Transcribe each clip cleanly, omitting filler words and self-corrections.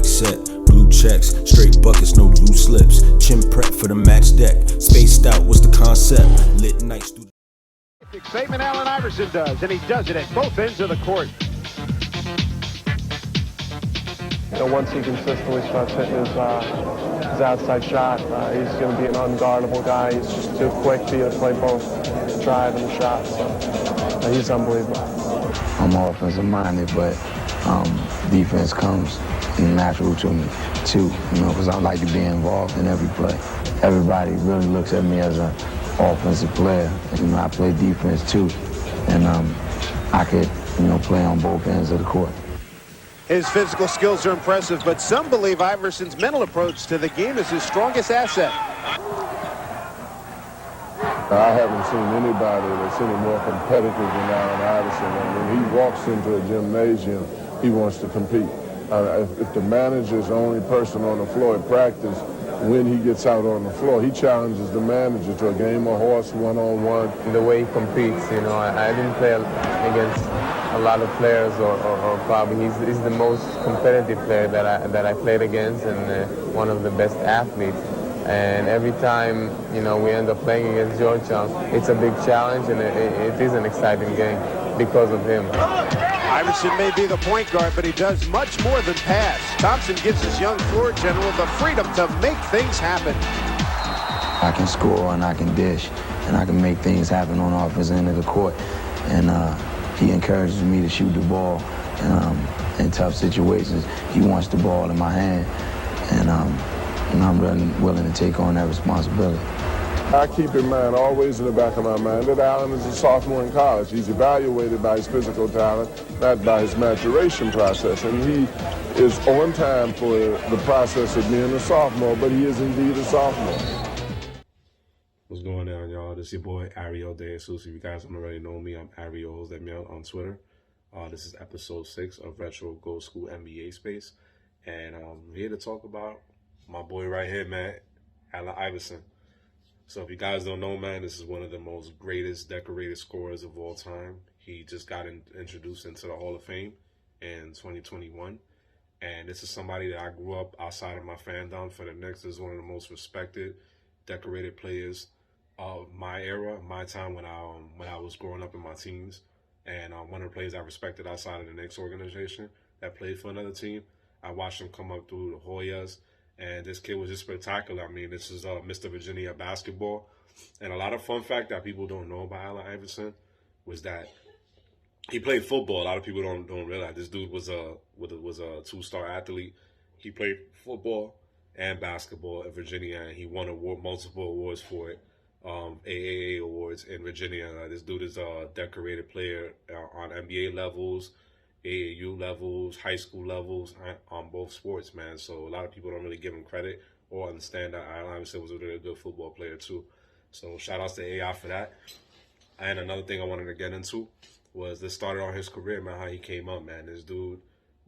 mic set, blue checks, straight buckets, no loose lips. Chin prep for the match deck, spaced out was the concept. Lit nights through Statement Allen Iverson does, and he does it at both ends of the court. Once he consistently starts hitting his outside shot, he's going to be an unguardable guy. He's just too quick to play both the drive and the shot. So he's unbelievable. I'm offensive minded, but defense comes natural to me too. Because I like to be involved in every play. Everybody really looks at me as an offensive player. I play defense too, and I could play on both ends of the court. His physical skills are impressive, but some believe Iverson's mental approach to the game is his strongest asset. I haven't seen anybody that's any more competitive than Allen Iverson. When he walks into a gymnasium, he wants to compete. If the manager's the only person on the floor at practice, when he gets out on the floor, he challenges the manager to a game of horse one-on-one. The way he competes, I didn't play against a lot of players, or probably he's the most competitive player that I played against, and one of the best athletes. And every time we end up playing against Georgetown, it's a big challenge, and it is an exciting game because of him. Iverson may be the point guard, but he does much more than pass. Thompson gives his young floor general the freedom to make things happen. I can score and I can dish, and I can make things happen on the offensive end of the court. And he encourages me to shoot the ball in tough situations. He wants the ball in my hand, and I'm really willing to take on that responsibility. I keep in mind, always in the back of my mind, that Allen is a sophomore in college. He's evaluated by his physical talent, not by his maturation process. And he is on time for the process of being a sophomore, but he is indeed a sophomore. What's going on, y'all? This is your boy, Ariel De Jesus. If you guys don't already know me, I'm Ariel Hosdemiel on Twitter. This is episode 6 of Retro Go School NBA Space. And I'm here to talk about my boy right here, man, Allen Iverson. So if you guys don't know, man, this is one of the most greatest decorated scorers of all time. He just got introduced into the Hall of Fame in 2021. And this is somebody that I grew up outside of my fandom for the Knicks. This is one of the most respected, decorated players of my era, my time when I was growing up in my teens. And one of the players I respected outside of the Knicks organization that played for another team. I watched him come up through the Hoyas. And this kid was just spectacular. I mean, this is Mr. Virginia basketball. And a lot of fun fact that people don't know about Allen Iverson was that he played football. A lot of people don't realize this dude was a 2-star athlete. He played football and basketball at Virginia, and he won multiple awards for it, AAA awards in Virginia. This dude is a decorated player on NBA levels, AAU levels, high school levels, on both sports, man. So a lot of people don't really give him credit or understand that Allen Iverson was a really good football player too. So shout outs to AI for that. And another thing I wanted to get into was this started on his career, man, how he came up, man. This dude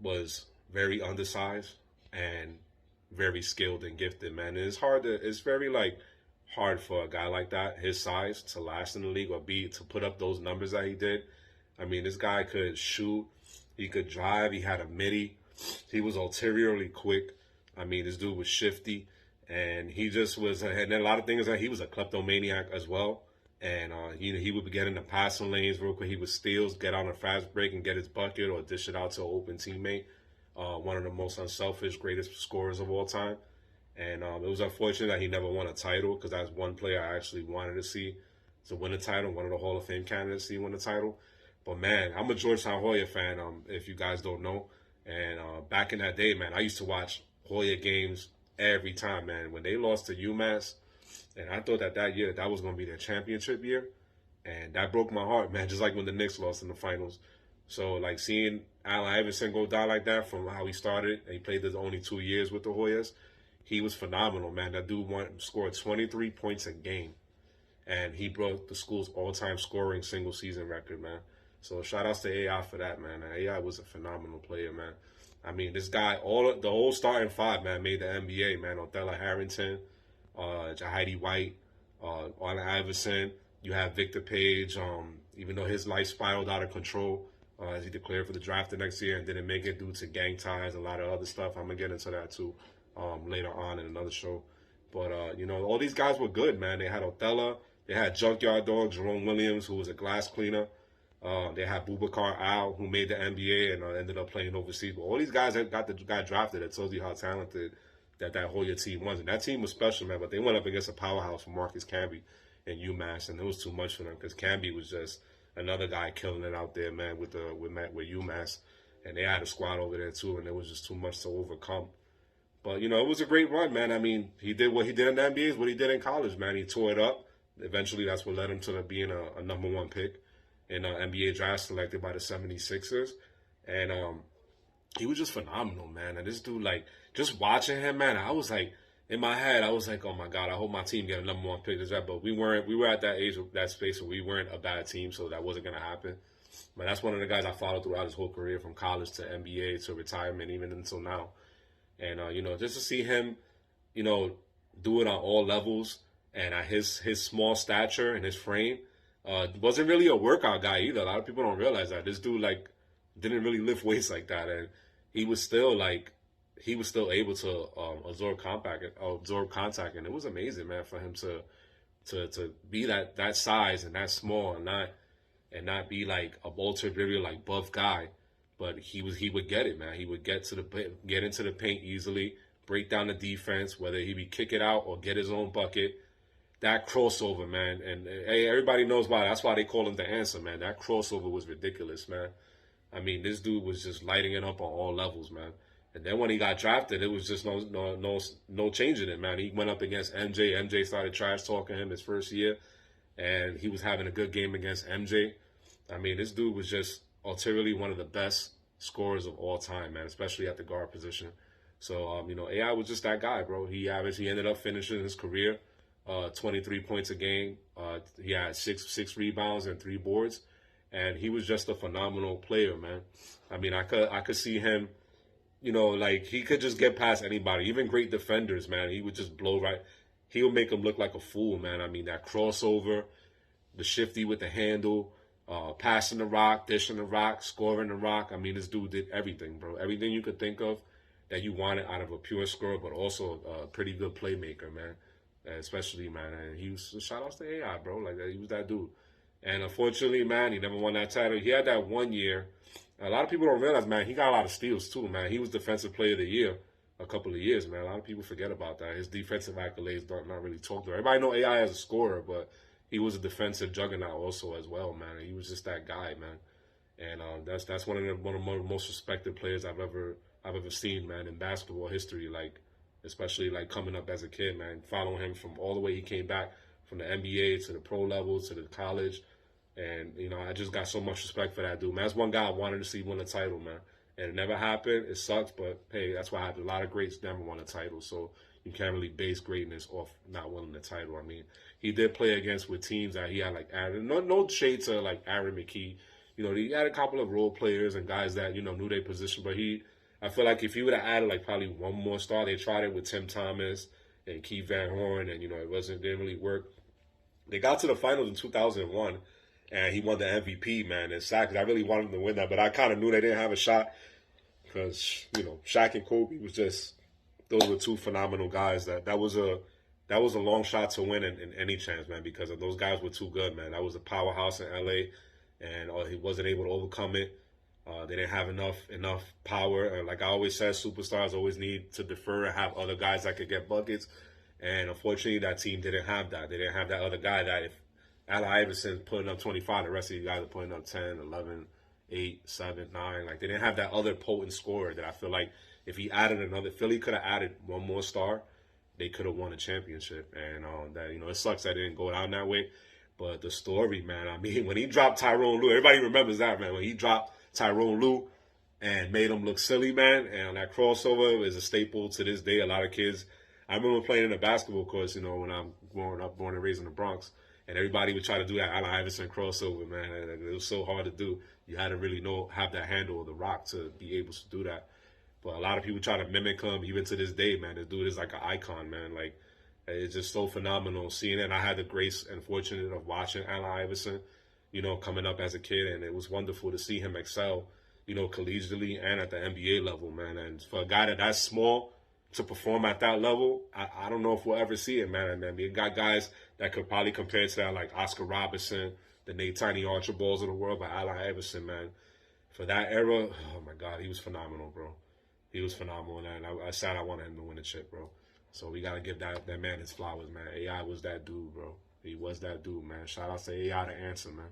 was very undersized and very skilled and gifted, man. And it's very hard for a guy like that, his size, to last in the league or to put up those numbers that he did. I mean, this guy could shoot. He could drive. He had a midi. He was ulteriorly quick. I mean, this dude was shifty. And he just was, and then a lot of things, he was a kleptomaniac as well. And he would get in the passing lanes real quick. He would steal, get on a fast break and get his bucket or dish it out to an open teammate. One of the most unselfish, greatest scorers of all time. And it was unfortunate that he never won a title, because that's one player I actually wanted to see to win a title, one of the Hall of Fame candidates to win a title. But, man, I'm a Georgetown Hoya fan, if you guys don't know. And back in that day, man, I used to watch Hoya games every time, man. When they lost to UMass, and I thought that year that was going to be their championship year. And that broke my heart, man, just like when the Knicks lost in the finals. So, seeing Allen Iverson go down like that from how he started, and he played his only 2 years with the Hoyas, he was phenomenal, man. That dude scored 23 points a game. And he broke the school's all-time scoring single-season record, man. So shout outs to AI for that, man. AI was a phenomenal player, man. I mean, this guy, the whole starting five, man, made the NBA, man. Othello Harrington, Jahidi White, Allen Iverson. You have Victor Page, even though his life spiraled out of control as he declared for the draft the next year and didn't make it due to gang ties, a lot of other stuff. I'm gonna get into that too later on in another show. But all these guys were good, man. They had Othello, they had Junkyard Dog, Jerome Williams, who was a glass cleaner. They had Boubacar Al, who made the NBA and ended up playing overseas. But all these guys that got drafted, that tells you how talented that Hoya team was. And that team was special, man. But they went up against a powerhouse from Marcus Camby and UMass, and it was too much for them because Camby was just another guy killing it out there, man, with UMass. And they had a squad over there too, and it was just too much to overcome. But it was a great run, man. I mean, he did what he did in the NBA is what he did in college, man. He tore it up. Eventually, that's what led him to being a number one pick in NBA draft selected by the 76ers. And he was just phenomenal, man. And this dude, like, just watching him, man, I was like, in my head, I was like, oh my God, I hope my team get a number one pick. But we were at that age, that space where we weren't a bad team, so that wasn't going to happen. But that's one of the guys I followed throughout his whole career, from college to NBA to retirement, even until now. And, just to see him, do it on all levels and at his small stature and his frame, wasn't really a workout guy either. A lot of people don't realize that. This dude, like, didn't really lift weights like that. And he was still able to absorb contact. And it was amazing, man, for him to be that size and that small and not be like a ultra very like buff guy. But he would get it, man. He would get into the paint easily, break down the defense, whether he be kick it out or get his own bucket. That crossover, man, and hey, everybody knows why. That's why they call him the answer, man. That crossover was ridiculous, man. I mean, this dude was just lighting it up on all levels, man. And then when he got drafted, it was just no changing it, man. He went up against MJ. MJ started trash talking him his first year, and he was having a good game against MJ. I mean, this dude was just ultimately one of the best scorers of all time, man, especially at the guard position. So, AI was just that guy, bro. He ended up finishing his career 23 points a game. He had six rebounds and 3 boards, and he was just a phenomenal player, man. I mean, I could see him, like, he could just get past anybody, even great defenders, man. He would just blow right. He would make him look like a fool, man. I mean, that crossover, the shifty with the handle, passing the rock, dishing the rock, scoring the rock. I mean, this dude did everything, bro. Everything you could think of that you wanted out of a pure scorer, but also a pretty good playmaker, man. Especially, man, and he was, shout outs to AI, bro. Like, he was that dude. And unfortunately, man, he never won that title. He had that 1 year. A lot of people don't realize, man, he got a lot of steals too, man. He was Defensive Player of the Year a couple of years, man. A lot of people forget about that. His defensive accolades don't not really talk to her. Everybody know AI as a scorer, but he was a defensive juggernaut also as well, man. He was just that guy, man. And that's one of the most respected players I've ever seen, man, in basketball history. Like, especially like coming up as a kid, man, following him from all the way he came back from the NBA to the pro level to the college. And, I just got so much respect for that dude, man. That's one guy I wanted to see win a title, man. And it never happened. It sucks, but hey, that's what happened. A lot of greats never won a title, so you can't really base greatness off not winning the title. I mean, he did play against with teams that he had like Aaron. No shade to like Aaron McKee. He had a couple of role players and guys that knew their position, but I feel like if he would have added like probably one more star, they tried it with Tim Thomas and Keith Van Horn, and it didn't really work. They got to the finals in 2001, and he won the MVP, man. It's sad because I really wanted him to win that, but I kind of knew they didn't have a shot because Shaq and Kobe those were 2 phenomenal guys. That was a long shot to win in any chance, man, because those guys were too good, man. That was a powerhouse in LA, and he wasn't able to overcome it. They didn't have enough power. Like I always said, superstars always need to defer and have other guys that could get buckets. And unfortunately, that team didn't have that. They didn't have that other guy that if Allen Iverson's putting up 25, the rest of you guys are putting up 10, 11, 8, 7, 9. Like, they didn't have that other potent scorer that I feel like if he added another, Philly could have added one more star, they could have won a championship. And it sucks that it didn't go down that way. But the story, man, I mean, when he dropped Tyrone Lue, everybody remembers that, man. When he dropped Tyrone Lue and made him look silly, man, and that crossover is a staple to this day. A lot of kids, I remember playing in a basketball course, when I'm born and raised in the Bronx, and everybody would try to do that Allen Iverson crossover, man. And it was so hard to do. You had to really have that handle of the rock to be able to do that. But a lot of people try to mimic him, even to this day, man. This dude is like an icon, man. Like, it's just so phenomenal seeing it. And I had the grace and fortunate of watching Allen Iverson, you know, coming up as a kid, and it was wonderful to see him excel, you know, collegiately and at the NBA level, man. And for a guy that's small to perform at that level, I don't know if we'll ever see it, man. And then we got guys that could probably compare to that, like Oscar Robertson, the Nate Tiny Archibalds of the world, but Allen Iverson, man. For that era, oh my God, he was phenomenal, bro. He was phenomenal, and I said I wanted him to win a chip, bro. So we gotta give that man his flowers, man. AI was that dude, bro. He was that dude, man. Shout out to AI, the answer, man.